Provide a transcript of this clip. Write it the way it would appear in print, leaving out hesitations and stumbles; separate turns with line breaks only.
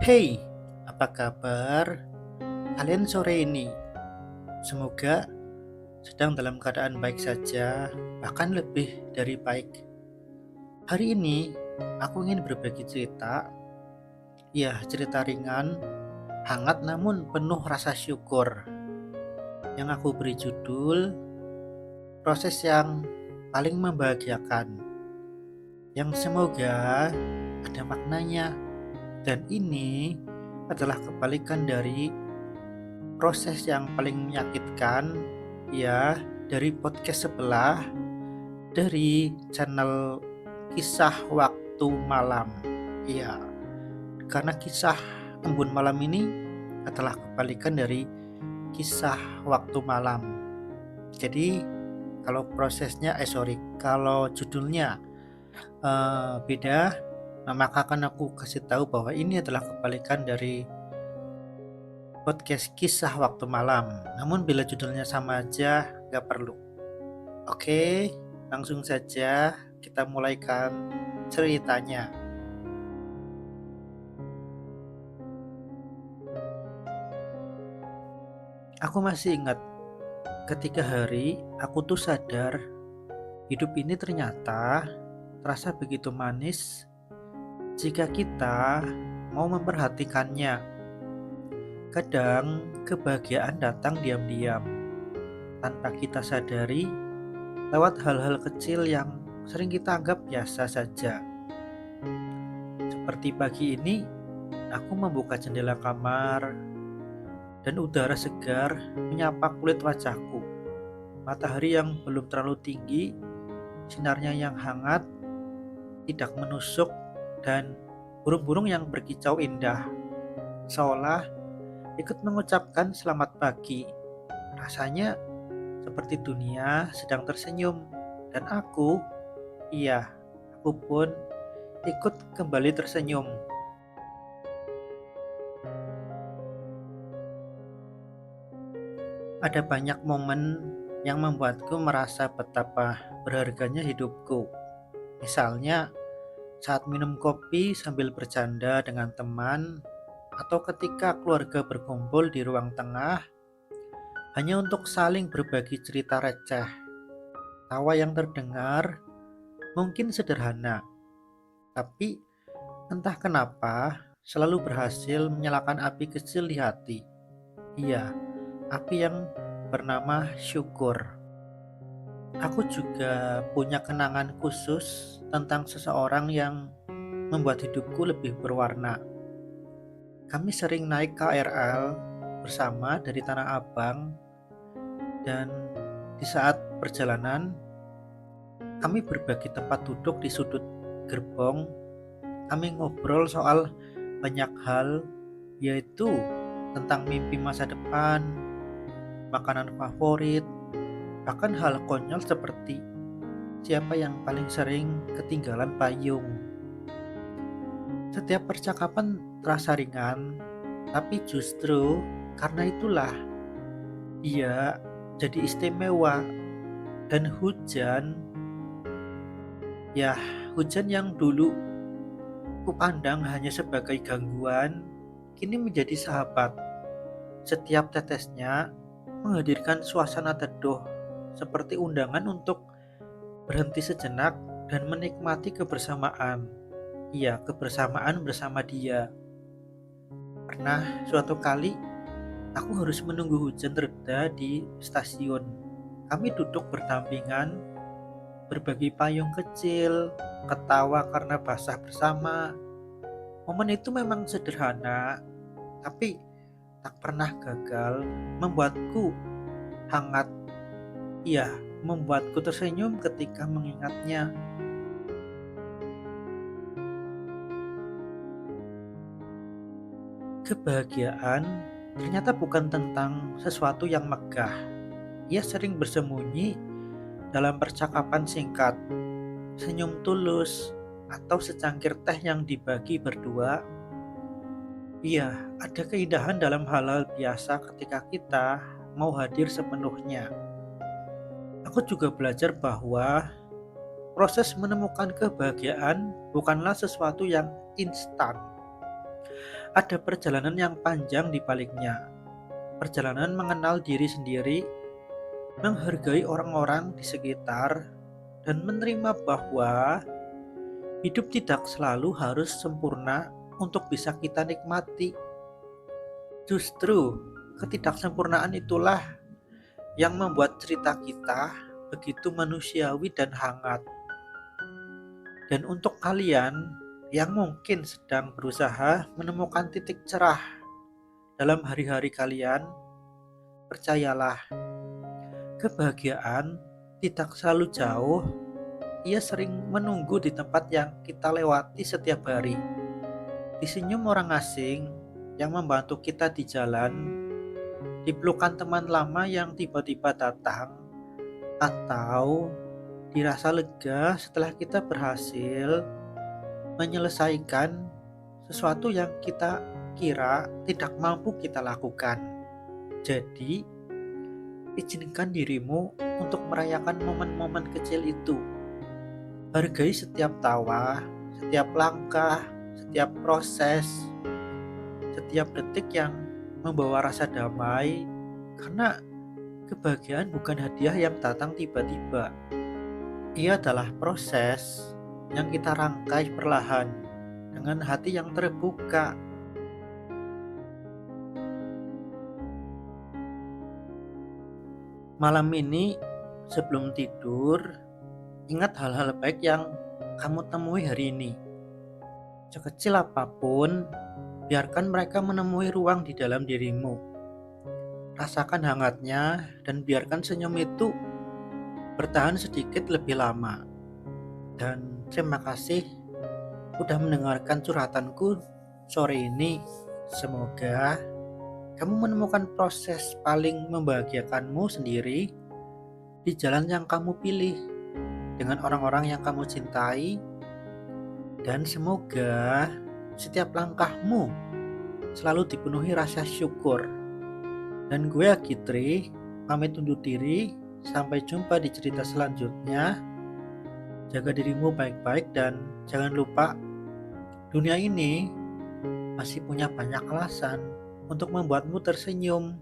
Hey, apa kabar kalian sore ini? Semoga sedang dalam keadaan baik saja, bahkan lebih dari baik. Hari ini aku ingin berbagi cerita, ya cerita ringan, hangat namun penuh rasa syukur. Yang aku beri judul, proses yang paling membahagiakan, yang semoga ada maknanya. Dan ini adalah kebalikan dari proses yang paling menyakitkan, ya, dari podcast sebelah, dari channel Kisah Waktu Malam. Ya, karena kisah Embun Malam ini adalah kebalikan dari Kisah Waktu Malam. Jadi kalau judulnya beda, nah maka akan aku kasih tahu bahwa ini adalah kebalikan dari podcast Kisah Waktu Malam. Namun bila judulnya sama aja, gak perlu. Oke, langsung saja kita mulaikan ceritanya. Aku masih ingat ketika hari aku tuh sadar hidup ini ternyata terasa begitu manis jika kita mau memperhatikannya. Kadang kebahagiaan datang diam-diam tanpa kita sadari lewat hal-hal kecil yang sering kita anggap biasa saja. Seperti pagi ini, aku membuka jendela kamar dan udara segar menyapa kulit wajahku. Matahari yang belum terlalu tinggi, sinarnya yang hangat, tidak menusuk, dan burung-burung yang berkicau indah, seolah ikut mengucapkan selamat pagi. Rasanya seperti dunia sedang tersenyum, dan iya, aku pun ikut kembali tersenyum. Ada banyak momen yang membuatku merasa betapa berharganya hidupku. Misalnya, saat minum kopi sambil bercanda dengan teman, atau ketika keluarga berkumpul di ruang tengah hanya untuk saling berbagi cerita receh. Tawa yang terdengar mungkin sederhana, tapi entah kenapa selalu berhasil menyalakan api kecil di hati. Iya, api yang bernama syukur. Aku juga punya kenangan khusus tentang seseorang yang membuat hidupku lebih berwarna. Kami sering naik KRL bersama dari Tanah Abang, dan di saat perjalanan kami berbagi tempat duduk di sudut gerbong. Kami ngobrol soal banyak hal, yaitu tentang mimpi masa depan, makanan favorit, bahkan hal konyol seperti siapa yang paling sering ketinggalan payung. Setiap percakapan terasa ringan, tapi justru karena itulah ia jadi istimewa. Dan ya hujan yang dulu kupandang hanya sebagai gangguan, kini menjadi sahabat. Setiap tetesnya menghadirkan suasana teduh, seperti undangan untuk berhenti sejenak dan menikmati kebersamaan. Iya, kebersamaan bersama dia. Pernah suatu kali aku harus menunggu hujan reda di stasiun. Kami duduk berdampingan, berbagi payung kecil, ketawa karena basah bersama. Momen itu memang sederhana, tapi tak pernah gagal membuatku hangat. Iya, membuatku tersenyum ketika mengingatnya. Kebahagiaan ternyata bukan tentang sesuatu yang megah. Ia sering bersembunyi dalam percakapan singkat, senyum tulus, atau secangkir teh yang dibagi berdua. Iya, ada keindahan dalam hal-hal biasa ketika kita mau hadir sepenuhnya. Aku juga belajar bahwa proses menemukan kebahagiaan bukanlah sesuatu yang instan. Ada perjalanan yang panjang di baliknya. Perjalanan mengenal diri sendiri, menghargai orang-orang di sekitar, dan menerima bahwa hidup tidak selalu harus sempurna untuk bisa kita nikmati. Justru ketidaksempurnaan itulah yang membuat cerita kita begitu manusiawi dan hangat. Dan untuk kalian yang mungkin sedang berusaha menemukan titik cerah dalam hari-hari kalian, percayalah, kebahagiaan tidak selalu jauh. Ia sering menunggu di tempat yang kita lewati setiap hari. Di senyum orang asing yang membantu kita di jalan, di pelukan teman lama yang tiba-tiba datang, atau dirasa lega setelah kita berhasil menyelesaikan sesuatu yang kita kira tidak mampu kita lakukan. Jadi, izinkan dirimu untuk merayakan momen-momen kecil itu. Hargai setiap tawa, setiap langkah, setiap proses, setiap detik yang membawa rasa damai, karena kebahagiaan bukan hadiah yang datang tiba-tiba. Ia adalah proses yang kita rangkai perlahan dengan hati yang terbuka. Malam ini sebelum tidur, ingat hal-hal baik yang kamu temui hari ini. Sekecil apapun, biarkan mereka menemui ruang di dalam dirimu. Rasakan hangatnya dan biarkan senyum itu bertahan sedikit lebih lama. Dan terima kasih udah mendengarkan curhatanku sore ini. Semoga kamu menemukan proses paling membahagiakanmu sendiri di jalan yang kamu pilih dengan orang-orang yang kamu cintai. Dan semoga setiap langkahmu selalu dipenuhi rasa syukur. Dan gue Agitri pamit undur diri. Sampai jumpa di cerita selanjutnya. Jaga dirimu baik-baik dan jangan lupa, dunia ini masih punya banyak alasan untuk membuatmu tersenyum.